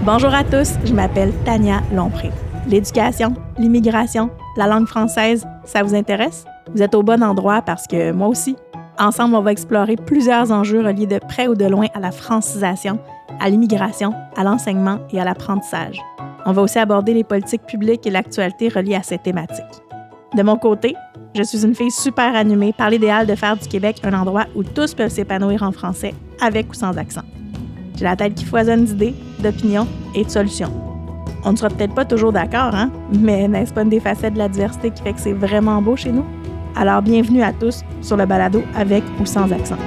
Bonjour à tous, je m'appelle Tania Lompré. L'éducation, l'immigration, la langue française, ça vous intéresse? Vous êtes au bon endroit parce que moi aussi. Ensemble, on va explorer plusieurs enjeux reliés de près ou de loin à la francisation, à l'immigration, à l'enseignement et à l'apprentissage. On va aussi aborder les politiques publiques et l'actualité reliées à ces thématiques. De mon côté, je suis une fille super animée par l'idéal de faire du Québec un endroit où tous peuvent s'épanouir en français, avec ou sans accent. J'ai la tête qui foisonne d'idées, d'opinions et de solutions. On ne sera peut-être pas toujours d'accord, hein? Mais n'est-ce pas une des facettes de la diversité qui fait que c'est vraiment beau chez nous? Alors bienvenue à tous sur le balado avec ou sans accent.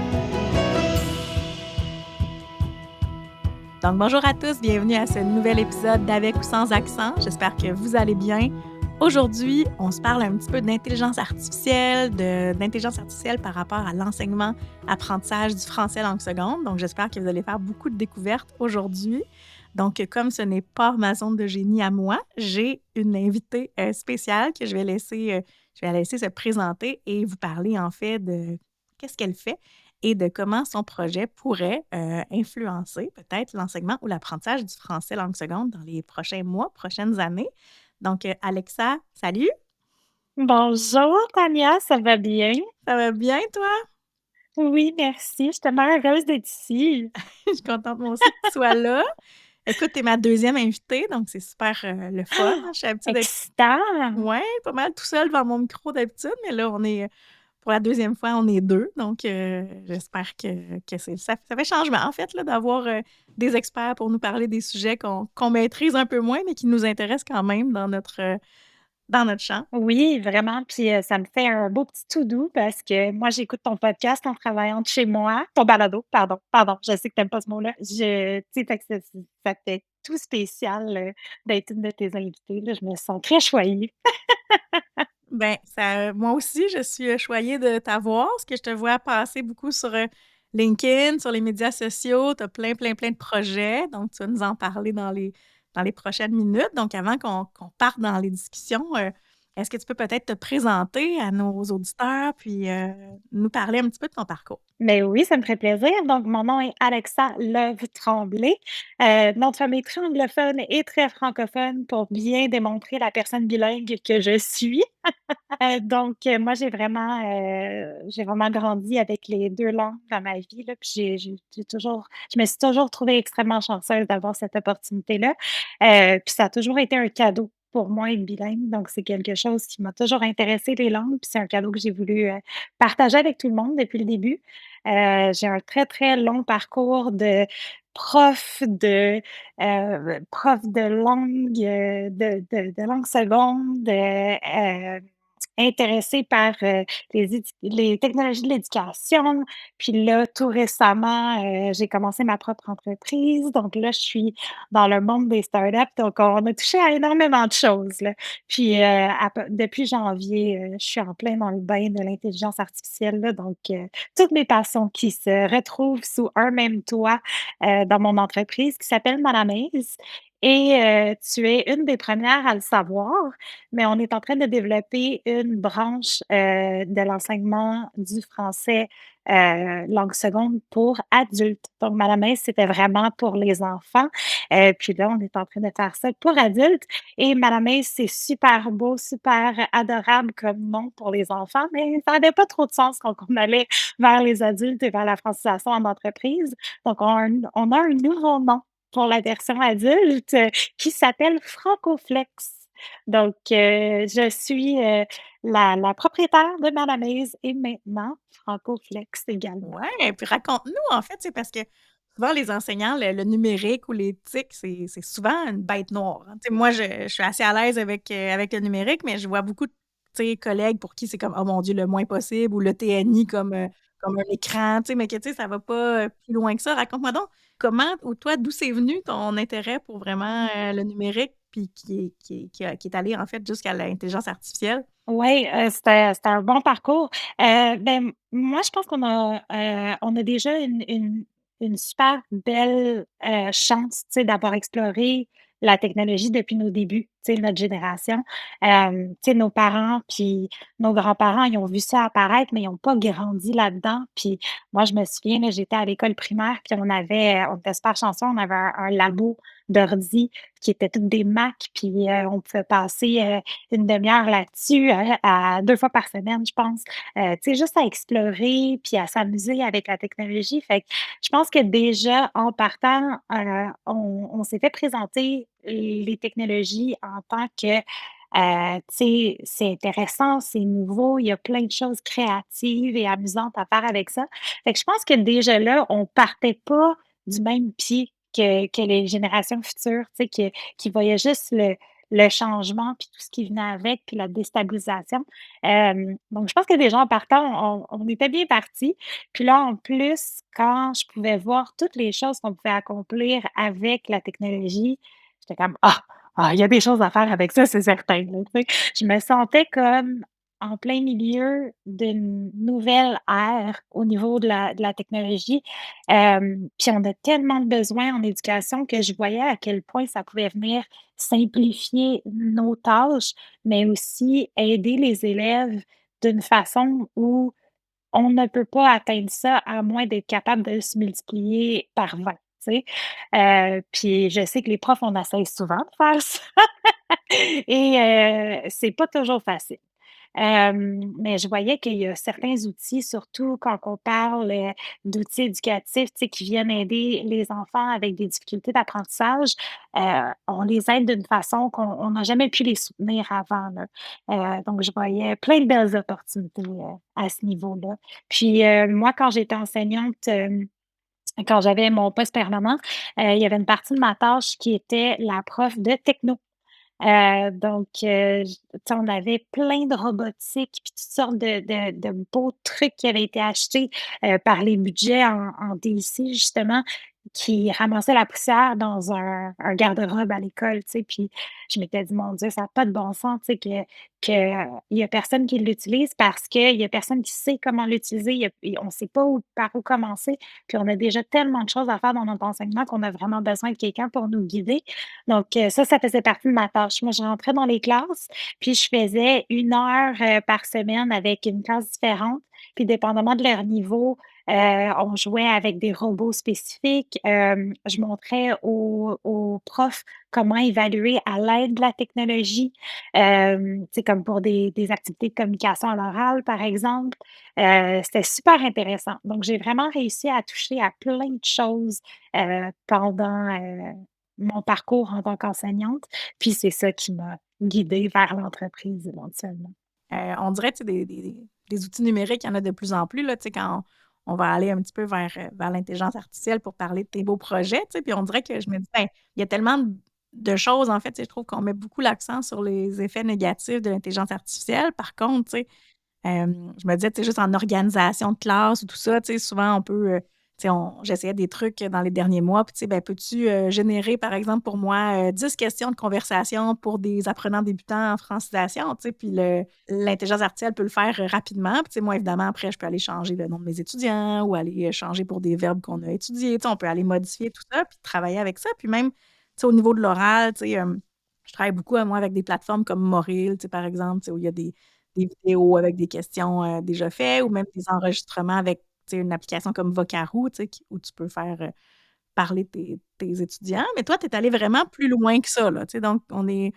Donc bonjour à tous, bienvenue à ce nouvel épisode d'Avec ou sans accent. J'espère que vous allez bien. Aujourd'hui, on se parle un petit peu d'intelligence artificielle, par rapport à l'enseignement, apprentissage du français langue seconde. Donc, j'espère que vous allez faire beaucoup de découvertes aujourd'hui. Donc, comme ce n'est pas ma zone de génie à moi, j'ai une invitée spéciale que je vais la laisser se présenter et vous parler en fait de qu'est-ce qu'elle fait et de comment son projet pourrait influencer peut-être l'enseignement ou l'apprentissage du français langue seconde dans les prochains mois, prochaines années. Donc, Alexa, salut! Bonjour Tania, ça va bien? Ça va bien, toi? Oui, merci, je suis tellement heureuse d'être ici. Je suis contente, moi aussi, que tu sois là. Écoute, tu es ma deuxième invitée, donc c'est super le fun. Ah! Je suis habituée d'être, Excitant! ouais, pas mal tout seul devant mon micro d'habitude, mais là, pour la deuxième fois, on est deux. Donc, j'espère que ça fait changement, en fait, là, d'avoir des experts pour nous parler des sujets qu'on maîtrise un peu moins, mais qui nous intéressent quand même dans notre champ. Oui, vraiment, puis, ça me fait un beau petit tout doux parce que moi, j'écoute ton podcast en travaillant de chez moi. Ton balado, pardon, je sais que tu aimes pas ce mot-là. Tu sais, fait que ça fait tout spécial, d'être une de tes invitées, là. Je me sens très choyée. Ben, moi aussi, je suis choyée de t'avoir, parce que je te vois passer beaucoup sur LinkedIn, sur les médias sociaux. Tu as plein, plein, plein de projets. Donc, tu vas nous en parler dans les prochaines minutes. Donc, avant qu'on parte dans les discussions, est-ce que tu peux peut-être te présenter à nos auditeurs puis nous parler un petit peu de ton parcours? Mais oui, ça me ferait plaisir. Donc, mon nom est Alexa Love-Tremblay, nom de famille très anglophone et très francophone pour bien démontrer la personne bilingue que je suis. Moi, j'ai vraiment grandi avec les 2 langues dans ma vie, là, puis je me suis toujours trouvée extrêmement chanceuse d'avoir cette opportunité-là. Puis ça a toujours été un cadeau pour moi être bilingue, donc c'est quelque chose qui m'a toujours intéressée, les langues, puis c'est un cadeau que j'ai voulu, partager avec tout le monde depuis le début. J'ai un très, très long parcours de prof de, prof de langue, de langue seconde, intéressée par, les technologies de l'éducation. Puis là, tout récemment, j'ai commencé ma propre entreprise. Donc là, je suis dans le monde des startups. Donc on a touché à énormément de choses, là. Puis, depuis janvier, je suis en plein dans le bain de l'intelligence artificielle, là. Toutes mes passions qui se retrouvent sous un même toit, dans mon entreprise qui s'appelle Malamaze. Et tu es une des premières à le savoir, mais on est en train de développer une branche, de l'enseignement du français, langue seconde pour adultes. Donc Malamès, c'était vraiment pour les enfants, puis là, on est en train de faire ça pour adultes et Malamès, c'est super beau, super adorable comme nom pour les enfants, mais ça avait pas trop de sens quand on allait vers les adultes et vers la francisation en entreprise. Donc on a un nouveau nom pour la version adulte, qui s'appelle Francoflex. Je suis, la propriétaire de Malamaze et maintenant Francoflex également. Ouais, puis raconte-nous, en fait, c'est parce que souvent les enseignants, le numérique ou l'éthique, c'est souvent une bête noire, hein. Tu sais, moi, je suis assez à l'aise avec le numérique, mais je vois beaucoup de, tu sais, collègues pour qui c'est comme: «Oh mon Dieu, le moins possible» ou le TNI comme un écran, tu sais, mais que, tu sais, ça va pas, plus loin que ça. Raconte-moi donc comment ou toi, d'où c'est venu ton intérêt pour vraiment, le numérique, puis qui est allé, en fait, jusqu'à l'intelligence artificielle? Oui, c'était un bon parcours. Moi, je pense qu'on a déjà une super belle, chance, tu sais, d'avoir exploré la technologie depuis nos débuts. tu sais, notre génération. Tu sais, nos parents puis nos grands-parents, ils ont vu ça apparaître, mais ils ont pas grandi là-dedans. Puis moi, je me souviens, là, j'étais à l'école primaire, puis on était super chanceux, on avait un labo d'ordi qui était toutes des Mac, puis on pouvait passer, une demi-heure là-dessus, à 2 fois par semaine, je pense. Tu sais, juste à explorer puis à s'amuser avec la technologie. Fait que je pense que déjà, en partant, on s'est fait présenter les technologies en tant que, tu sais, c'est intéressant, c'est nouveau, il y a plein de choses créatives et amusantes à faire avec ça. Fait que je pense que déjà là, on partait pas du même pied que les générations futures, tu sais, qui voyaient juste le changement puis tout ce qui venait avec, puis la déstabilisation. Donc je pense que déjà en partant, on était bien partis. Puis là, en plus, quand je pouvais voir toutes les choses qu'on pouvait accomplir avec la technologie, j'étais comme: «Ah! Ah, il y a des choses à faire avec ça, c'est certain», là, tu sais. Je me sentais comme en plein milieu d'une nouvelle ère au niveau de la technologie. Puis on a tellement de besoins en éducation que je voyais à quel point ça pouvait venir simplifier nos tâches, mais aussi aider les élèves d'une façon où on ne peut pas atteindre ça à moins d'être capable de se multiplier par 20, tu sais? Puis je sais que les profs, on essaye souvent de faire ça et c'est pas toujours facile. Mais je voyais qu'il y a certains outils, surtout quand on parle, d'outils éducatifs, tu sais, qui viennent aider les enfants avec des difficultés d'apprentissage, on les aide d'une façon qu'on n'a jamais pu les soutenir avant, là. Donc je voyais plein de belles opportunités, à ce niveau-là. Puis, moi, quand j'étais enseignante, quand j'avais mon poste permanent, il y avait une partie de ma tâche qui était la prof de techno. Donc, j tu sais, on avait plein de robotique puis toutes sortes de beaux trucs qui avaient été achetés, par les budgets en DLC justement, qui ramassaient la poussière dans un garde-robe à l'école, tu sais. Puis je m'étais dit: «Mon Dieu, ça a pas de bon sens, tu sais, il y a personne qui l'utilise parce qu'il y a personne qui sait comment l'utiliser. Il y a on sait pas par où commencer. Puis on a déjà tellement de choses à faire dans notre enseignement qu'on a vraiment besoin de quelqu'un pour nous guider». Donc, ça faisait partie de ma tâche. Moi, je rentrais dans les classes, puis je faisais 1 heure, par semaine avec une classe différente. Puis dépendamment de leur niveau, on jouait avec des robots spécifiques. Je montrais aux profs comment évaluer à l'aide de la technologie, tu sais, comme pour des activités de communication à l'oral, par exemple. C'était super intéressant. Donc j'ai vraiment réussi à toucher à plein de choses, pendant, mon parcours en tant qu'enseignante, puis c'est ça qui m'a guidée vers l'entreprise éventuellement. On dirait, tu sais, des outils numériques, il y en a de plus en plus, là, tu sais, quand on va aller un petit peu vers l'intelligence artificielle pour parler de tes beaux projets, tu sais, puis on dirait que je me dis, ben, il y a tellement de choses, en fait, tu sais, je trouve qu'on met beaucoup l'accent sur les effets négatifs de l'intelligence artificielle. Par contre, tu sais, je me disais, tu sais, juste en organisation de classe ou tout ça, tu sais, souvent on peut, tu sais, j'essayais des trucs dans les derniers mois, puis tu sais, ben, peux-tu générer, par exemple, pour moi, 10 questions de conversation pour des apprenants débutants en francisation, tu sais, puis l'intelligence artificielle peut le faire rapidement. Puis, tu sais, moi, évidemment, après, je peux aller changer le nom de mes étudiants ou aller changer pour des verbes qu'on a étudiés, tu sais, on peut aller modifier tout ça, puis travailler avec ça. Puis même, tu sais, au niveau de l'oral, tu sais, je travaille beaucoup, moi, avec des plateformes comme Moril, tu sais, par exemple, tu sais, où il y a des vidéos avec des questions, déjà faites ou même des enregistrements avec, tu sais, une application comme Vocaroo, tu sais, où tu peux faire, parler tes étudiants. Mais toi, tu es allé vraiment plus loin que ça, là, tu sais, donc on est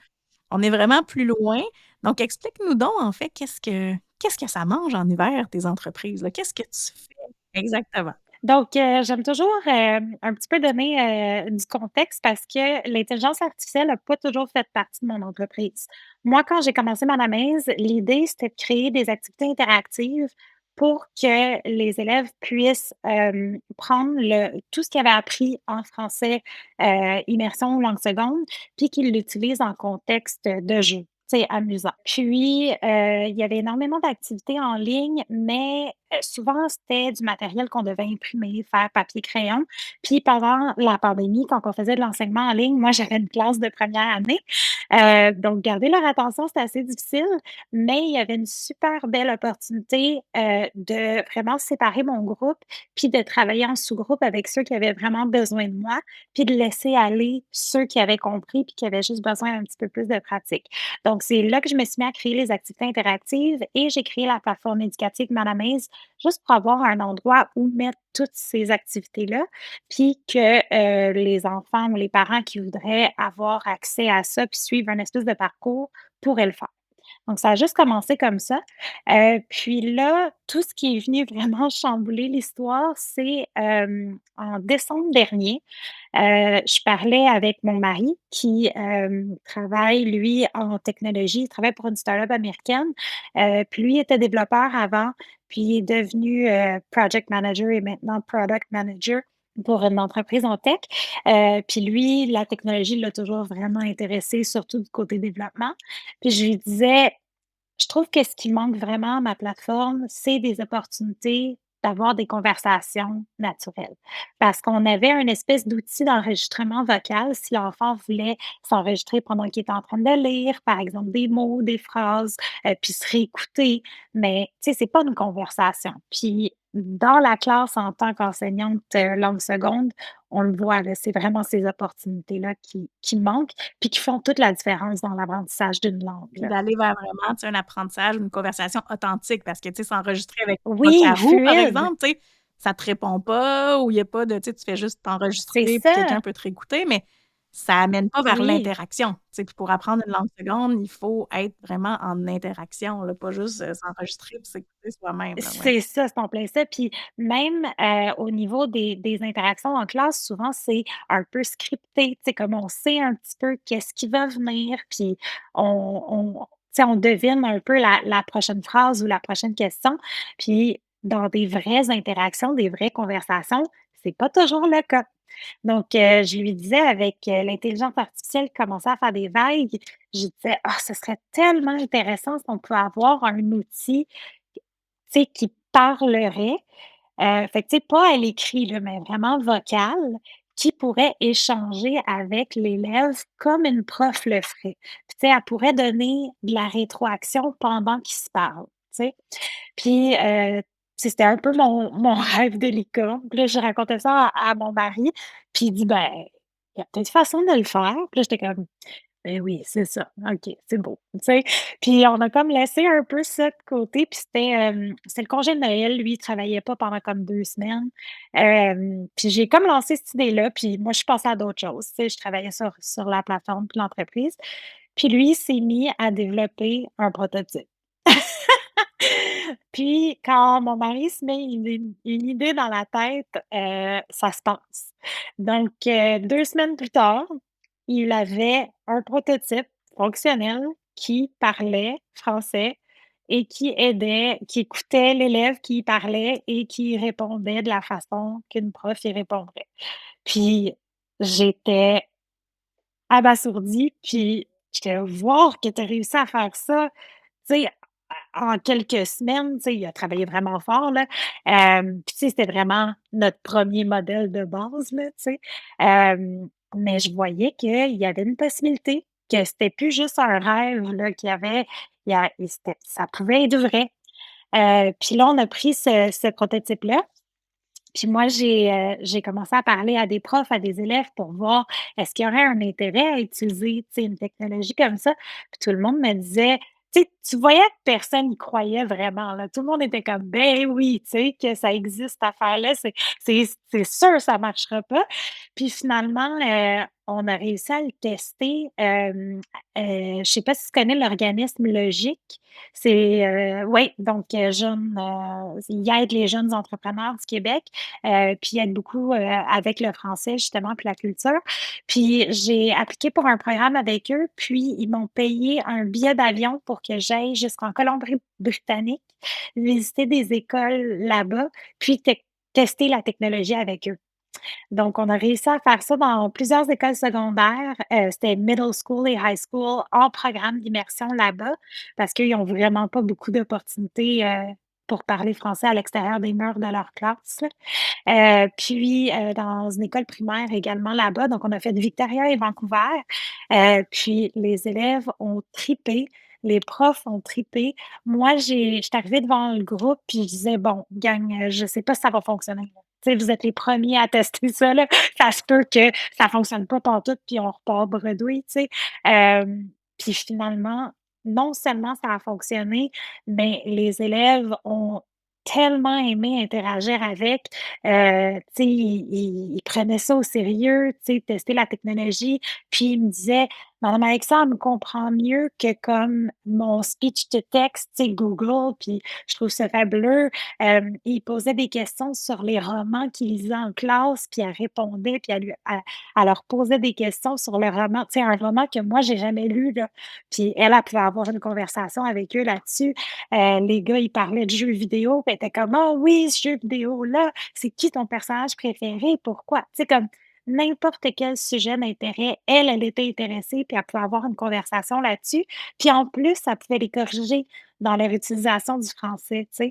vraiment plus loin. Donc explique-nous donc, en fait, qu'est-ce que ça mange en hiver, tes entreprises, là? Qu'est-ce que tu fais? Exactement. Donc, j'aime toujours, un petit peu donner, du contexte parce que l'intelligence artificielle n'a pas toujours fait partie de mon entreprise. Moi, quand j'ai commencé ma mise, l'idée, c'était de créer des activités interactives pour que les élèves puissent, prendre tout ce qu'ils avaient appris en français, immersion ou langue seconde, puis qu'ils l'utilisent en contexte de jeu, tu sais, amusant. Puis, il y avait énormément d'activités en ligne, mais souvent, c'était du matériel qu'on devait imprimer, faire papier-crayon. Puis pendant la pandémie, quand on faisait de l'enseignement en ligne, moi, j'avais une classe de première année. Donc garder leur attention, c'était assez difficile, mais il y avait une super belle opportunité, de vraiment séparer mon groupe, puis de travailler en sous-groupe avec ceux qui avaient vraiment besoin de moi, puis de laisser aller ceux qui avaient compris puis qui avaient juste besoin d'un petit peu plus de pratique. Donc c'est là que je me suis mis à créer les activités interactives et j'ai créé la plateforme éducative Madamaze juste pour avoir un endroit où mettre toutes ces activités-là, puis que, les enfants ou les parents qui voudraient avoir accès à ça puis suivre un espèce de parcours pourraient le faire. Donc ça a juste commencé comme ça. Puis là, tout ce qui est venu vraiment chambouler l'histoire, c'est, en décembre dernier, je parlais avec mon mari qui, travaille lui en technologie. Il travaille pour une start-up américaine, puis lui était développeur avant, puis il est devenu, project manager et maintenant product manager pour une entreprise en tech. Puis lui, la technologie l'a toujours vraiment intéressé, surtout du côté développement. Puis je lui disais: «Je trouve que ce qui manque vraiment à ma plateforme, c'est des opportunités d'avoir des conversations naturelles». Parce qu'on avait un espèce d'outil d'enregistrement vocal si l'enfant voulait s'enregistrer pendant qu'il était en train de lire, par exemple des mots, des phrases, puis se réécouter. Mais tu sais, c'est pas une conversation. Puis dans la classe en tant qu'enseignante, langue seconde, on le voit là, c'est vraiment ces opportunités-là qui manquent, puis qui font toute la différence dans l'apprentissage d'une langue, Puis là. d'aller vers vraiment, tu sais, un apprentissage, une conversation authentique parce que, tu sais, s'enregistrer avec Oui, Vocaro, par fluide, exemple, tu sais, ça te répond pas ou il y a pas de tu sais, tu fais juste c'est t'enregistrer puis quelqu'un ça, peut te réécouter, mais ça amène pas vers oui. l'interaction. Tu sais, puis pour apprendre une langue seconde, il faut être vraiment en interaction, là, pas juste, s'enregistrer puis s'écouter soi-même, là, ouais. C'est ça, c'est en plein ça. Puis même, au niveau des interactions en classe, souvent, c'est un peu scripté. Tu sais, comme on sait un petit peu qu'est-ce qui va venir, puis on tu sais, on devine un peu la prochaine phrase ou la prochaine question. Puis dans des vraies interactions, des vraies conversations, c'est pas toujours le cas. Donc, je lui disais avec, l'intelligence artificielle qui commençait à faire des vagues, je disais: «Ah, ce serait tellement intéressant si on pouvait avoir un outil, tu sais, qui parlerait, fait que, tu sais, pas à l'écrit, là, mais vraiment vocal, qui pourrait échanger avec l'élève comme une prof le ferait. Puis, tu sais, elle pourrait donner de la rétroaction pendant qu'ils se parlent, tu sais? Puis, tu sais, c'était un peu mon rêve de licorne. Puis là, je racontais ça à mon mari, puis il dit: «Ben, il y a peut-être façon de le faire». Puis là, j'étais comme: ben oui, c'est ça. OK, c'est beau, tu sais? Puis on a comme laissé un peu ça de côté, puis c'était le congé de Noël. Lui, il travaillait pas pendant comme 2 semaines. Puis j'ai comme lancé cette idée-là, puis moi, je suis passée à d'autres choses, tu sais? Je travaillais sur la plateforme puis l'entreprise. Puis lui, il s'est mis à développer un prototype. Puis quand mon mari se met une idée dans la tête, ça se passe. Donc 2 semaines plus tard, il avait un prototype fonctionnel qui parlait français et qui écoutait l'élève qui parlait et qui répondait de la façon qu'une prof y répondrait. Puis j'étais abasourdie, puis j'étais là: «Voir que tu as réussi à faire ça, tu sais, en quelques semaines», tu sais, il a travaillé vraiment fort, là. Puis tu sais, c'était vraiment notre premier modèle de base, là, tu sais. Mais je voyais qu'il y avait une possibilité, que c'était plus juste un rêve, là, et c'était ça pouvait être vrai. Puis là, on a pris ce prototype-là, puis moi, j'ai commencé à parler à des profs, à des élèves pour voir est-ce qu'il y aurait un intérêt à utiliser, tu sais, une technologie comme ça? Puis tout le monde me disait tu sais, tu voyais que personne n'y croyait vraiment, là. Tout le monde était comme: «Ben oui, tu sais, que ça existe cette affaire-là, c'est sûr ça marchera pas». Puis finalement, on a réussi à le tester, je sais pas si tu connais l'organisme Logique? C'est, oui, donc il aide les jeunes entrepreneurs du Québec. Puis il aide beaucoup, avec le français justement puis la culture. Puis j'ai appliqué pour un programme avec eux, puis ils m'ont payé un billet d'avion pour que j'aille jusqu'en Colombie-Britannique, visiter des écoles là-bas, puis tester la technologie avec eux. Donc on a réussi à faire ça dans plusieurs écoles secondaires, c'était middle school et high school en programme d'immersion là-bas, parce qu'ils ont vraiment pas beaucoup d'opportunités, pour parler français à l'extérieur des murs de leur classe, là. Puis, dans une école primaire également là-bas, donc on a fait Victoria et Vancouver. Puis les élèves ont tripé, les profs ont tripé. Moi, j'étais arrivée devant le groupe, puis je disais: «Bon, gang, je sais pas si ça va fonctionner, là. Tu sais, vous êtes les premiers à tester ça, là. Ça se peut que ça fonctionne pas pantoute, puis on repart bredouille», tu sais? Puis finalement, non seulement ça a fonctionné, mais les élèves ont tellement aimé interagir avec. Tu sais, il prenait ça au sérieux, tu sais, tester la technologie. Puis il me disait: «Madame Alexa, elle me comprend mieux que comme mon speech to text, tu sais, Google, puis je trouve ça fabuleux». Il posait des questions sur les romans qu'il lisait en classe, puis elle répondait, puis elle leur posait des questions sur le roman, tu sais, un roman que moi j'ai jamais lu, là. Puis elle pouvait avoir une conversation avec eux là-dessus. Les gars, ils parlaient de jeux vidéo, puis elle était comme: «Ah oui, ce jeu vidéo-là, c'est qui ton personnage préféré? Pourquoi?» Tu sais, comme n'importe quel sujet d'intérêt, elle était intéressée, puis elle pouvait avoir une conversation là-dessus. Puis en plus, ça pouvait les corriger dans leur utilisation du français, tu sais.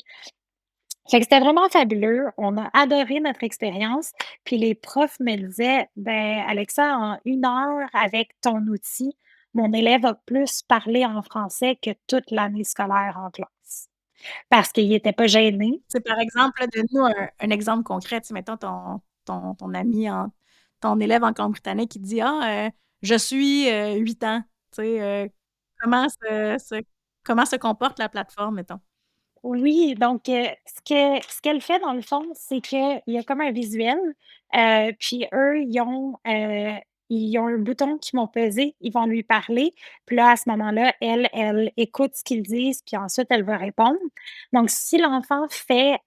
Fait que c'était vraiment fabuleux. On a adoré notre expérience. Puis les profs me disaient: «Ben, Alexa, en 1 heure avec ton outil, mon élève a plus parlé en français que toute l'année scolaire en classe». Parce qu'il était pas gêné. Tu sais, par exemple, là, donne-nous un exemple concret. Tu sais, mettons ton ami, ton élève en Colombie-Britannique qui dit: «Ah, je suis, 8 ans». Tu sais, comment comment se comporte la plateforme, mettons? Oui, donc ce qu'elle fait dans le fond, c'est qu'il y a comme un visuel, puis eux, ils ont un bouton qu'ils vont peser, ils vont lui parler, puis là, à ce moment-là, elle écoute ce qu'ils disent, puis ensuite elle va répondre. Donc si l'enfant fait,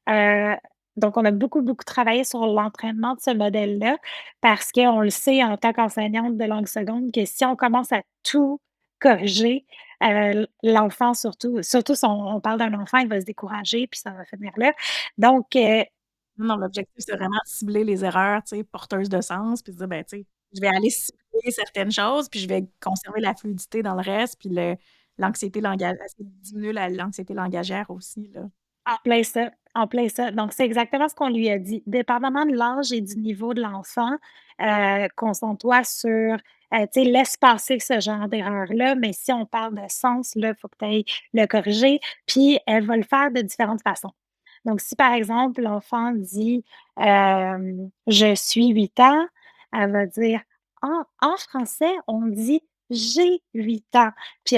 donc on a beaucoup, beaucoup travaillé sur l'entraînement de ce modèle-là, parce qu'on le sait en tant qu'enseignante de langue seconde que si on commence à tout corriger, l'enfant surtout si on parle d'un enfant, il va se décourager puis ça va finir là. Donc Non, l'objectif, c'est vraiment de cibler les erreurs, tu sais, porteuses de sens, puis de dire, ben, tu sais, je vais aller cibler certaines choses, puis je vais conserver la fluidité dans le reste, puis l'anxiété langagère, essayer de diminuer l'anxiété langagière aussi, là. en plein ça, en plein ça. Donc c'est exactement ce qu'on lui a dit. Dépendamment de l'âge et du niveau de l'enfant, concentre-toi sur, tu sais, laisse passer ce genre d'erreur-là, mais si on parle de sens, là, il faut que tu ailles le corriger, puis elle va le faire de différentes façons. Donc, si par exemple, l'enfant dit, «Je suis 8 ans», elle va dire: En français, on dit: "J'ai 8 ans"». Puis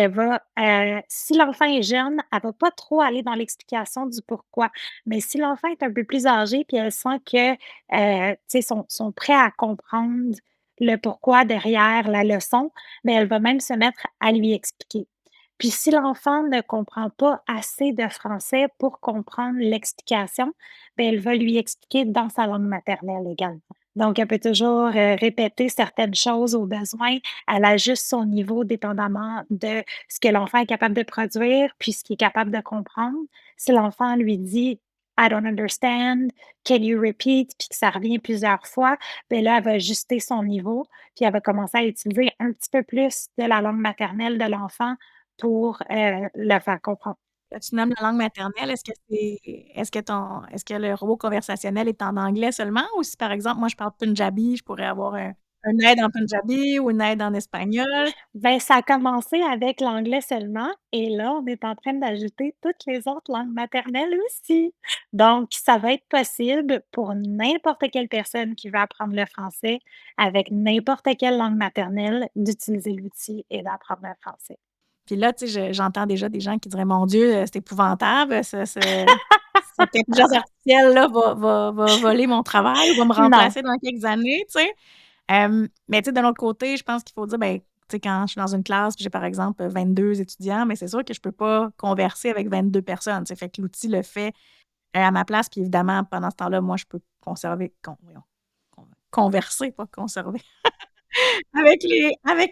si l'enfant est jeune, elle va pas trop aller dans l'explication du pourquoi. Mais si l'enfant est un peu plus âgé, puis elle sent que, tu sais, sont prêts à comprendre le pourquoi derrière la leçon, mais elle va même se mettre à lui expliquer. Puis si l'enfant ne comprend pas assez de français pour comprendre l'explication, ben elle va lui expliquer dans sa langue maternelle également. Donc elle peut toujours, répéter certaines choses au besoin. Elle ajuste son niveau dépendamment de ce que l'enfant est capable de produire, puis ce qu'il est capable de comprendre. Si l'enfant lui dit: «I don't understand, can you repeat?» puis que ça revient plusieurs fois, ben là, elle va ajuster son niveau, puis elle va commencer à utiliser un petit peu plus de la langue maternelle de l'enfant pour, le faire comprendre. Quand tu nommes la langue maternelle, est-ce que le robot conversationnel est en anglais seulement ou si, par exemple, moi, je parle punjabi, je pourrais avoir un aide en punjabi ou une aide en espagnol? Ben, ça a commencé avec l'anglais seulement et là, on est en train d'ajouter toutes les autres langues maternelles aussi. Donc ça va être possible pour n'importe quelle personne qui veut apprendre le français avec n'importe quelle langue maternelle d'utiliser l'outil et d'apprendre le français. Puis là, tu sais, j'entends déjà des gens qui diraient: «Mon Dieu, c'est épouvantable, cette intelligence artificielle là va voler mon travail ou va me Non. remplacer dans quelques années», tu sais? Mais tu sais, d'un autre côté, je pense qu'il faut dire, ben, tu sais, quand je suis dans une classe, puis j'ai par exemple, 22 étudiants, mais c'est sûr que je peux pas converser avec 22 personnes, tu sais? Fait que l'outil le fait, à ma place, puis évidemment, pendant ce temps-là, moi, je peux conserver voyons, converser, pas conserver, avec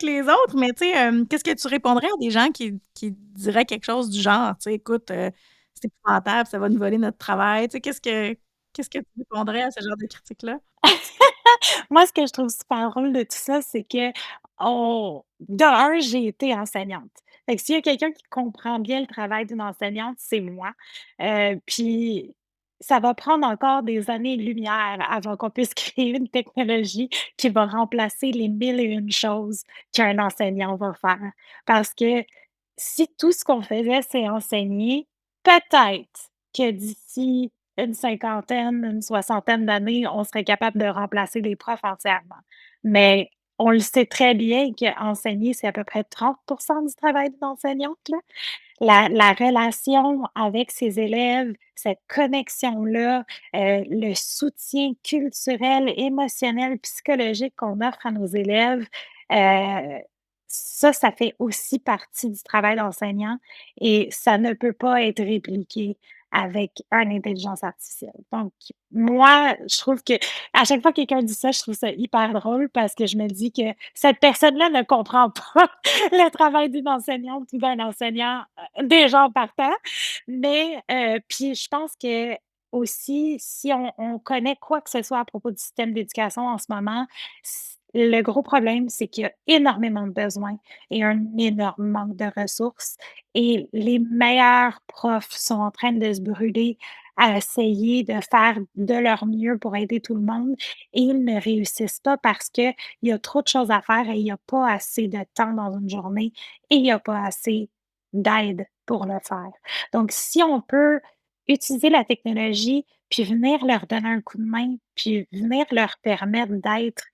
les autres. Mais tu sais, qu'est-ce que tu répondrais à des gens qui diraient quelque chose du genre, tu sais: «Écoute, c'est épouvantable, ça va nous voler notre travail». Tu sais, qu'est-ce que tu répondrais à ce genre de critique-là? Moi, ce que je trouve super drôle de tout ça, c'est que J'ai été enseignante. Fait que s'il y a quelqu'un qui comprend bien le travail d'une enseignante, c'est moi. Puis ça va prendre encore des années-lumière avant qu'on puisse créer une technologie qui va remplacer les mille et une choses qu'un enseignant va faire. Parce que si tout ce qu'on faisait, c'est enseigner, peut-être que d'ici une cinquantaine, une soixantaine d'années, on serait capable de remplacer les profs entièrement. Mais on le sait très bien qu'enseigner, c'est à peu près 30 du travail d'une enseignante, là. La relation avec ses élèves, cette connexion-là, le soutien culturel, émotionnel, psychologique qu'on offre à nos élèves, heu, ça fait aussi partie du travail d'enseignant et ça ne peut pas être répliqué avec une intelligence artificielle. Donc moi, je trouve que à chaque fois que quelqu'un dit ça, je trouve ça hyper drôle parce que je me dis que cette personne-là ne comprend pas le travail d'une enseignante ou d'un enseignant, déjà en partant. Mais, puis je pense que aussi, si on connaît quoi que ce soit à propos du système d'éducation en ce moment, le gros problème, c'est qu'il y a énormément de besoins et un énorme manque de ressources et les meilleurs profs sont en train de se brûler à essayer de faire de leur mieux pour aider tout le monde et ils ne réussissent pas parce qu'il y a trop de choses à faire et il y a pas assez de temps dans une journée et il y a pas assez d'aide pour le faire. Donc si on peut utiliser la technologie, puis venir leur donner un coup de main, puis venir leur permettre d'être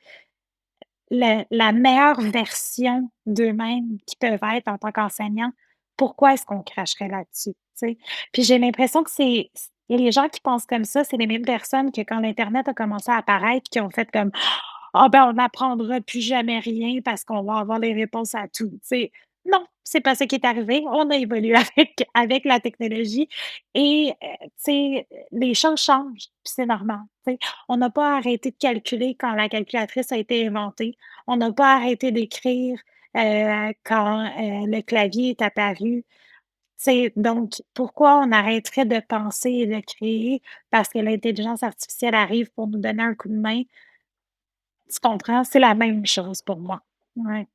la meilleure version d'eux-mêmes qu'ils peuvent être en tant qu'enseignants, pourquoi est-ce qu'on cracherait là-dessus, tu sais? Puis j'ai l'impression que c'est et les gens qui pensent comme ça, c'est les mêmes personnes que quand l'internet a commencé à apparaître, qui ont fait comme: «Ah ben, on n'apprendra plus jamais rien parce qu'on va avoir les réponses à tout», tu sais? Non, c'est pas ça qui est arrivé. On a évolué avec la technologie et tu sais, les choses changent, puis c'est normal, tu sais? On n'a pas arrêté de calculer quand la calculatrice a été inventée. On n'a pas arrêté d'écrire, quand, le clavier est apparu. C'est donc pourquoi on arrêterait de penser et de créer parce que l'intelligence artificielle arrive pour nous donner un coup de main? Tu comprends? C'est la même chose pour moi. Ouais.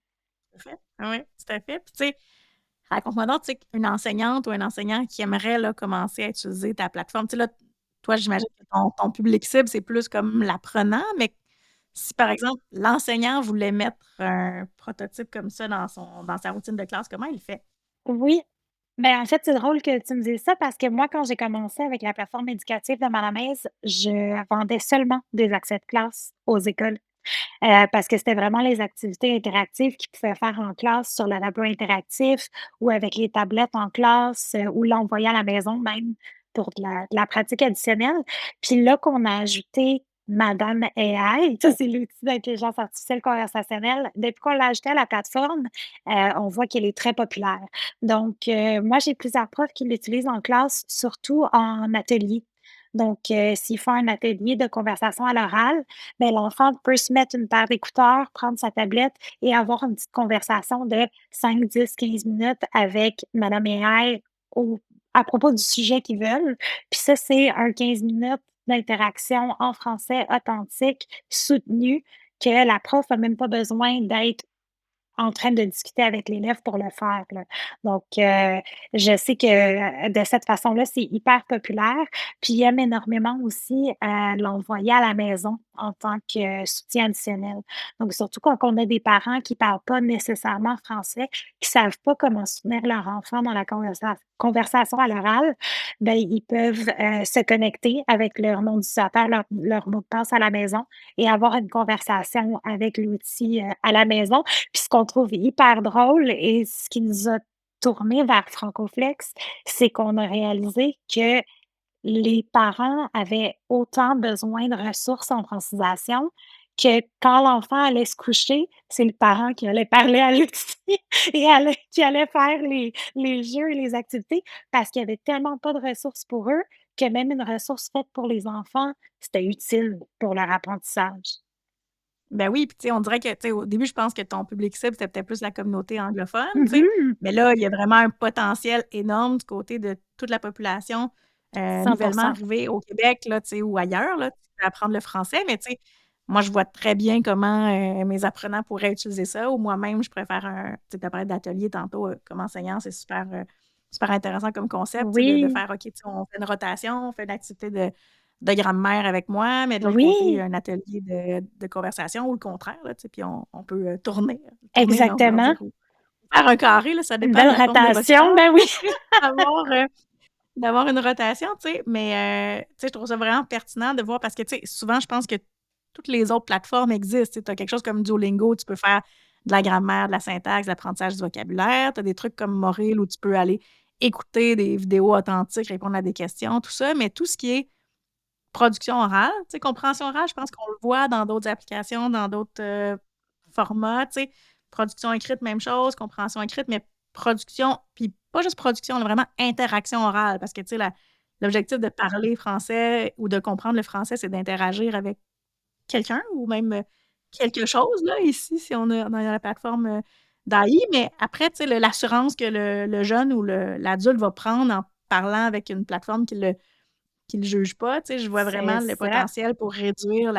Tout à fait. Ah oui, tout à fait. Puis, tu sais, raconte-moi donc, tu sais, une enseignante ou un enseignant qui aimerait là, commencer à utiliser ta plateforme. Tu sais, là, toi, j'imagine que ton public cible, c'est plus comme l'apprenant, mais si, par exemple, l'enseignant voulait mettre un prototype comme ça dans sa routine de classe, comment il fait? Oui, mais en fait, c'est drôle que tu me dises ça parce que moi, quand j'ai commencé avec la plateforme éducative de Malamese, je vendais seulement des accès de classe aux écoles. Parce que c'était vraiment les activités interactives qu'ils pouvaient faire en classe sur le tableau interactif ou avec les tablettes en classe, ou l'envoyer à la maison même pour de la pratique additionnelle. Puis là qu'on a ajouté Madame AI, ça c'est l'outil d'intelligence artificielle conversationnelle. Depuis qu'on l'a ajouté à la plateforme, on voit qu'elle est très populaire. Donc, moi j'ai plusieurs profs qui l'utilisent en classe, surtout en atelier. Donc, s'ils font un atelier de conversation à l'oral, ben, l'enfant peut se mettre une paire d'écouteurs, prendre sa tablette et avoir une petite conversation de 5, 10, 15 minutes avec madame AI au à propos du sujet qu'ils veulent. Puis ça, c'est un 15 minutes d'interaction en français authentique, soutenu, que la prof a même pas besoin d'être en train de discuter avec l'élève pour le faire, là. Donc, je sais que, de cette façon-là, c'est hyper populaire. Puis ils aiment énormément aussi, l'envoyer à la maison en tant que soutien additionnel. Donc surtout quand on a des parents qui parlent pas nécessairement français, qui savent pas comment soutenir leur enfant dans la conversation à l'oral, ben, ils peuvent, se connecter avec leur nom d'utilisateur, leur mot de passe à la maison et avoir une conversation avec l'outil, à la maison. Puis ce qu'on trouve hyper drôle et ce qui nous a tournés vers Francoflex, c'est qu'on a réalisé que les parents avaient autant besoin de ressources en francisation que quand l'enfant allait se coucher, c'est le parent qui allait parler à l'outil et qui allait faire les jeux et les activités parce qu'il y avait tellement pas de ressources pour eux que même une ressource faite pour les enfants, c'était utile pour leur apprentissage. Ben oui, puis tu sais, on dirait que, tu sais, au début, je pense que ton public cible, c'était peut-être plus la communauté anglophone, tu sais, Mmh. mais là, il y a vraiment un potentiel énorme du côté de toute la population, nouvellement 100. arrivée au Québec, là, tu sais, ou ailleurs, là, qui veut apprendre le français, mais tu sais, moi, je vois très bien comment, mes apprenants pourraient utiliser ça ou moi-même, je préfère un tu sais, tu as parlé d'atelier tantôt, comme enseignant, c'est super, super intéressant comme concept, tu sais, de Oui, faire OK, tu sais, on fait une rotation, on fait une activité de grammaire avec moi, mais de l'autre côté, oui, un atelier de conversation ou le contraire, là, tu sais, puis on peut, tourner, non, je veux exactement. dire, ou faire un carré, là, ça Une dépend de belle la forme de votre rotation, classe, ben là, oui. tu sais, d'avoir une rotation, tu sais, mais tu sais, je trouve ça vraiment pertinent de voir parce que, tu sais, souvent, je pense que toutes les autres plateformes existent. Tu as quelque chose comme Duolingo, tu peux faire de la grammaire, de la syntaxe, de l'apprentissage du vocabulaire. Tu as des trucs comme Moril où tu peux aller écouter des vidéos authentiques, répondre à des questions, tout ça, mais tout ce qui est production orale, tu sais, compréhension orale, je pense qu'on le voit dans d'autres applications, dans d'autres, formats, tu sais. Production écrite, même chose, compréhension écrite, mais production puis pas juste production, là, vraiment interaction orale parce que, tu sais, l'objectif de parler français ou de comprendre le français, c'est d'interagir avec quelqu'un ou même, quelque chose, là, ici, si on est dans la plateforme, d'AI, mais après, tu sais, l'assurance que le jeune ou l'adulte va prendre en parlant avec une plateforme qui le juge pas, tu sais, je vois C'est vraiment le ça, potentiel pour réduire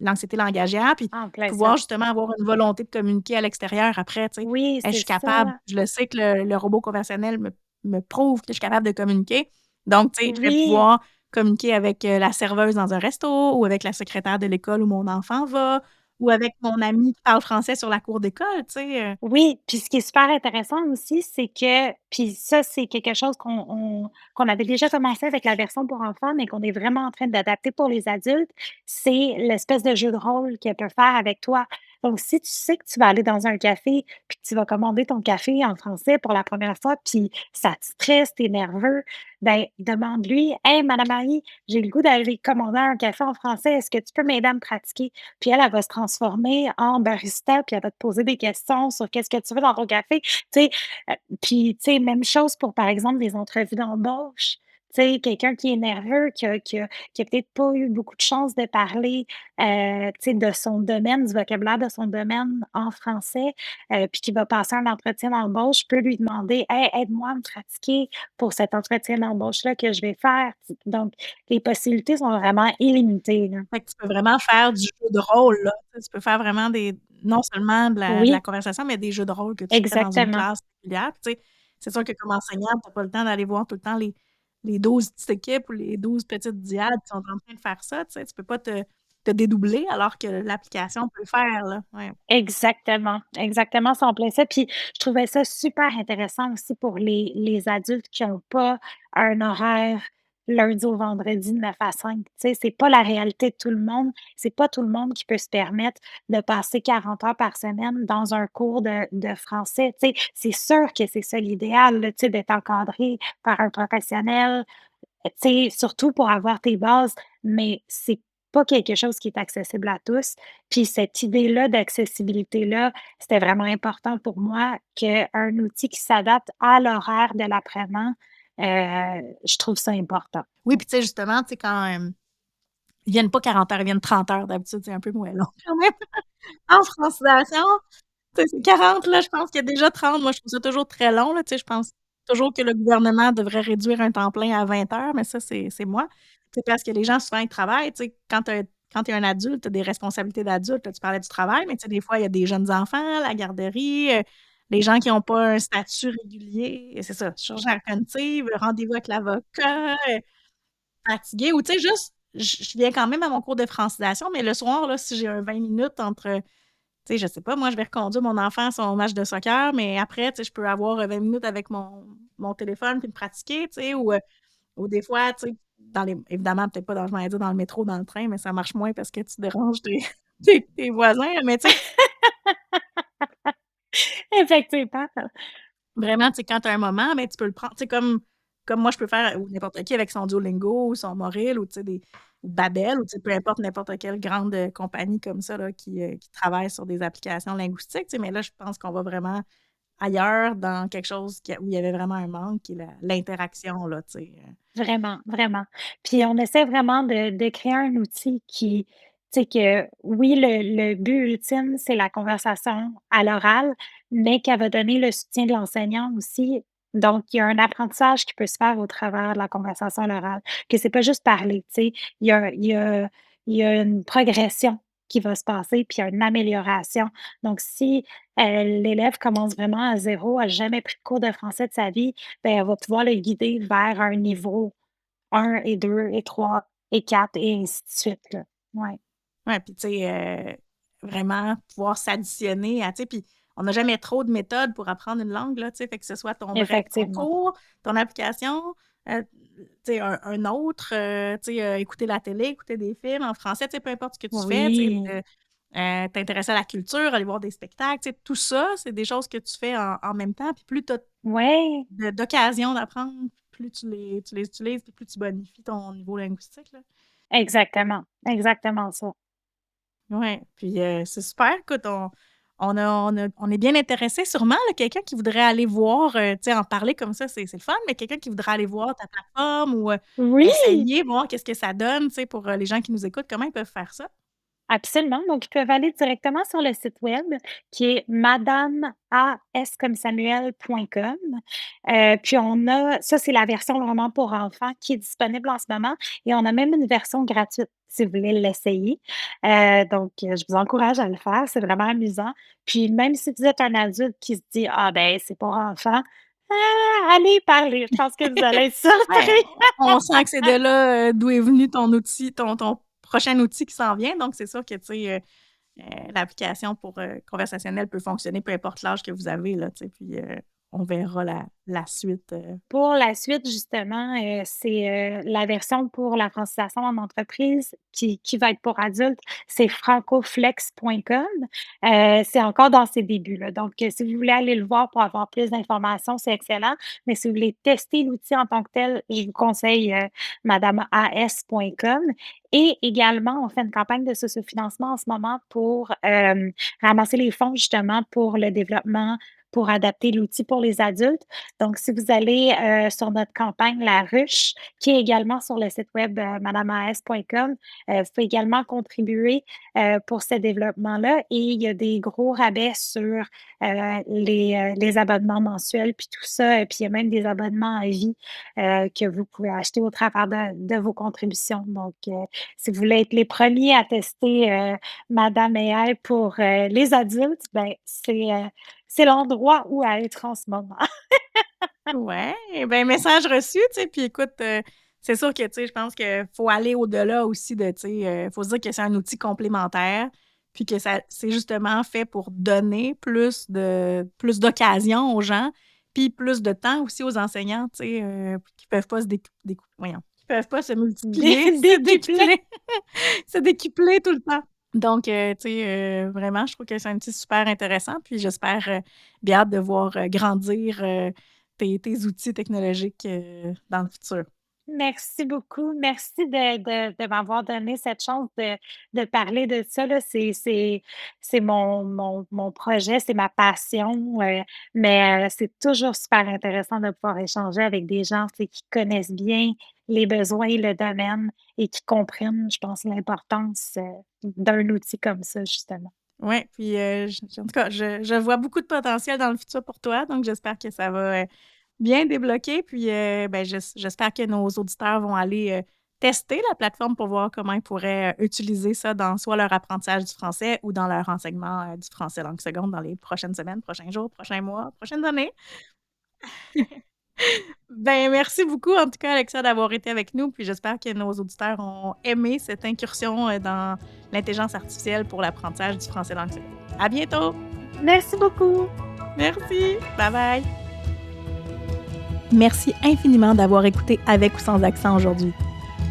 l'anxiété langagière, puis en plein ça. pouvoir justement avoir une volonté de communiquer à l'extérieur après, tu sais. Oui, Hey, je c'est suis capable, ça. je le sais que le robot conversationnel me prouve que je suis capable de communiquer. Donc, tu sais, je vais Oui. pouvoir communiquer avec, la serveuse dans un resto ou avec la secrétaire de l'école où mon enfant va ou avec mon ami qui parle français sur la cour d'école, tu sais, Oui, puis ce qui est super intéressant aussi, c'est que puis ça, c'est quelque chose qu'on avait déjà commencé avec la version pour enfants, mais qu'on est vraiment en train d'adapter pour les adultes, c'est l'espèce de jeu de rôle qu'elle peut faire avec toi. Donc si tu sais que tu vas aller dans un café, puis que tu vas commander ton café en français pour la première fois, puis ça te stresse, tu es nerveux, ben demande-lui: «Hey madame Marie, j'ai le goût d'aller commander un café en français, est-ce que tu peux m'aider à me pratiquer?» Puis elle, elle va se transformer en barista, puis elle va te poser des questions sur qu'est-ce que tu veux dans ton café, tu sais? Puis, tu sais, même chose pour, par exemple, les entrevues d'embauche. Tu sais, quelqu'un qui est nerveux, qui a peut-être pas eu beaucoup de chance de parler, tu sais, de son domaine, du vocabulaire de son domaine en français, puis qui va passer un entretien d'embauche, je peux lui demander: «Hey, aide-moi à me pratiquer pour cet entretien d'embauche-là que je vais faire». Donc les possibilités sont vraiment illimitées, là. Fait que tu peux vraiment faire du jeu de rôle, là. Tu sais, tu peux faire vraiment des non seulement de la Oui, conversation, mais des jeux de rôle que tu ferais dans une exactement. classe régulière. Puis tu sais, c'est sûr que comme enseignante, tu as pas le temps d'aller voir tout le temps les 12 petites équipes ou les 12 petites diades qui sont en train de faire ça, tu sais. Tu peux pas te dédoubler alors que l'application peut le faire, là. Ouais. Exactement, exactement, c'est en plein ça. Puis je trouvais ça super intéressant aussi pour les adultes qui ont pas un horaire lundi au vendredi de 9 à 5. Tu sais, c'est pas la réalité de tout le monde. C'est pas tout le monde qui peut se permettre de passer 40 heures par semaine dans un cours de français. Tu sais, c'est sûr que c'est ça l'idéal, là, tu sais, d'être encadré par un professionnel, tu sais, surtout pour avoir tes bases, mais c'est pas quelque chose qui est accessible à tous. Puis cette idée-là d'accessibilité-là, c'était vraiment important pour moi qu'un outil qui s'adapte à l'horaire de l'apprenant, je trouve ça important. Oui, puis tu sais, justement, tu sais, quand, ils viennent pas 40 heures, ils viennent 30 heures d'habitude, c'est un peu moins long quand même en francisation. Tu sais, c'est 40 là, je pense qu'il y a déjà 30. Moi, je trouve ça toujours très long, là, tu sais, je pense toujours que le gouvernement devrait réduire un temps plein à 20 heures, mais ça, c'est moi. C'est parce que les gens, souvent, ils travaillent, tu sais, quand tu es un adulte, tu as des responsabilités d'adulte, là, tu parlais du travail, mais tu sais, des fois, il y a des jeunes enfants, la garderie, les gens qui ont pas un statut régulier, c'est ça, chirurgie cognitive, rendez-vous avec l'avocat, fatigué ou tu sais, juste, je viens quand même à mon cours de francisation, mais le soir, là, si j'ai un 20 minutes entre tu sais, je sais pas, moi, je vais reconduire mon enfant à son match de soccer, mais après, tu sais, je peux avoir, 20 minutes avec mon téléphone puis me pratiquer, tu sais, ou des fois, tu sais, dans les évidemment, peut-être pas dans je m'allais dire dans le métro, dans le train, mais ça marche moins parce que tu déranges tes tes voisins, mais tu sais, Effectivement. vraiment, tu sais, quand tu as un moment, ben, tu peux le prendre, tu sais, comme moi, je peux faire ou n'importe qui avec son Duolingo ou son Moril ou tu sais, ou Babel ou tu sais, peu importe n'importe quelle grande, compagnie comme ça, là, qui travaille sur des applications linguistiques, tu sais, mais là, je pense qu'on va vraiment ailleurs dans quelque chose où il y avait vraiment un manque qui est l'interaction, là, tu sais, Vraiment, vraiment. Puis on essaie vraiment de créer un outil qui tu sais que oui, le but ultime, c'est la conversation à l'oral, mais qu'elle va donner le soutien de l'enseignant aussi. Donc il y a un apprentissage qui peut se faire au travers de la conversation à l'oral, que c'est pas juste parler, tu sais. Il y a il y a une progression qui va se passer, puis il y a une amélioration. Donc si, l'élève commence vraiment à zéro, a jamais pris de cours de français de sa vie, ben, elle va pouvoir le guider vers un niveau 1 et 2 et 3 et 4 et ainsi de suite, là. Ouais, Ouais, puis tu sais, vraiment pouvoir s'additionner à, tu sais, puis on n'a jamais trop de méthodes pour apprendre une langue, là, tu sais, fait que ce soit ton effectivement. cours, ton application, tu sais, un autre, tu sais, écouter la télé, écouter des films en français, tu sais, peu importe ce que tu fais, tu sais, Oui, t'intéresser à la culture, aller voir des spectacles, tu sais, tout ça, c'est des choses que tu fais en même temps, puis plus tu as ouais, d'occasions d'apprendre, plus tu les utilises, puis plus tu bonifies ton niveau linguistique, là. exactement, exactement ça. Ouais, puis c'est super. Écoute, on est bien intéressés. Sûrement, là, quelqu'un qui voudrait aller voir, tu sais, en parler comme ça, c'est le fun, mais quelqu'un qui voudrait aller voir ta plateforme ou Oui! essayer, voir qu'est-ce que ça donne, tu sais, pour les gens qui nous écoutent, comment ils peuvent faire ça? Absolument, donc ils peuvent aller directement sur le site web qui est madame.as.comme. Puis on a ça, c'est la version vraiment pour enfants qui est disponible en ce moment et on a même une version gratuite si vous voulez l'essayer. Donc je vous encourage à le faire, c'est vraiment amusant. Puis même si vous êtes un adulte qui se dit: «Ah ben, c'est pour enfants», allez y parler, je pense que vous allez être Ouais, surpris. on sent que c'est de là, d'où est venu ton outil, ton prochain outil qui s'en vient, donc c'est sûr que, tu sais, l'application pour, conversationnel peut fonctionner peu importe l'âge que vous avez, là, tu sais, puis on verra la suite, Pour la suite, justement, c'est, la version pour la francisation en entreprise qui va être pour adultes, c'est francoflex.com. C'est encore dans ses débuts, là, donc si vous voulez aller le voir pour avoir plus d'informations, c'est excellent, mais si vous voulez tester l'outil en tant que tel, je vous conseille, madame.as.com et également, on fait une campagne de sociofinancement en ce moment pour, ramasser les fonds justement pour le développement, pour adapter l'outil pour les adultes. Donc, si vous allez, sur notre campagne La Ruche, qui est également sur le site web, madamaes.com, vous pouvez également contribuer, pour ce développement-là et il y a des gros rabais sur, les abonnements mensuels puis tout ça, puis il y a même des abonnements à vie, que vous pouvez acheter au travers de vos contributions. Donc, si vous voulez être les premiers à tester, Madame AI pour, les adultes, ben, c'est l'endroit où être en ce moment. ouais, ben, message reçu, tu sais, puis écoute, c'est sûr que, tu sais, je pense qu'il faut aller au-delà aussi de, tu sais, faut se dire que c'est un outil complémentaire, puis que ça c'est justement fait pour donner plus d'occasions aux gens, puis plus de temps aussi aux enseignants, tu sais, qui peuvent pas se voyons, qui peuvent pas se multiplier, se Décupler. décupler se décupler tout le temps. Donc tu sais, vraiment, je trouve que c'est un outil super intéressant, puis j'espère, bien hâte de voir, grandir, tes outils technologiques, dans le futur. Merci beaucoup. Merci de m'avoir donné cette chance de parler de ça, là. C'est mon projet, c'est ma passion, mais c'est toujours super intéressant de pouvoir échanger avec des gens, tu sais, qui connaissent bien les besoins et le domaine et qui comprennent, je pense, l'importance, d'un outil comme ça, justement. Ouais, puis, en tout cas, je vois beaucoup de potentiel dans le futur pour toi, donc j'espère que ça va, bien débloquer. Puis, ben, j'espère que nos auditeurs vont aller, tester la plateforme pour voir comment ils pourraient, utiliser ça dans soit leur apprentissage du français ou dans leur enseignement, du français langue seconde dans les prochaines semaines, prochains jours, prochains mois, prochaines années. Ben, merci beaucoup en tout cas, Alexia, d'avoir été avec nous, puis j'espère que nos auditeurs ont aimé cette incursion, dans l'intelligence artificielle pour l'apprentissage du français langue seconde. À bientôt! Merci beaucoup. Merci! Bye bye! Merci infiniment d'avoir écouté Avec ou sans accent aujourd'hui.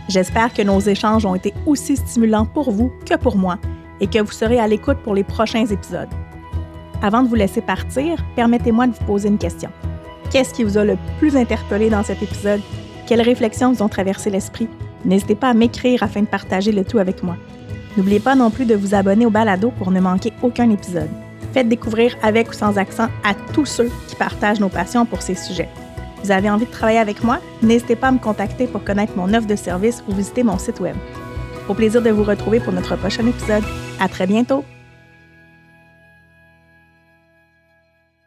J'espère que nos échanges ont été aussi stimulants pour vous que pour moi et que vous serez à l'écoute pour les prochains épisodes. Avant de vous laisser partir, permettez-moi de vous poser une question. Qu'est-ce qui vous a le plus interpellé dans cet épisode? Quelles réflexions vous ont traversé l'esprit? N'hésitez pas à m'écrire afin de partager le tout avec moi. N'oubliez pas non plus de vous abonner au balado pour ne manquer aucun épisode. Faites découvrir Avec ou sans accent à tous ceux qui partagent nos passions pour ces sujets. Vous avez envie de travailler avec moi? N'hésitez pas à me contacter pour connaître mon offre de service ou visiter mon site web. Au plaisir de vous retrouver pour notre prochain épisode. À très bientôt!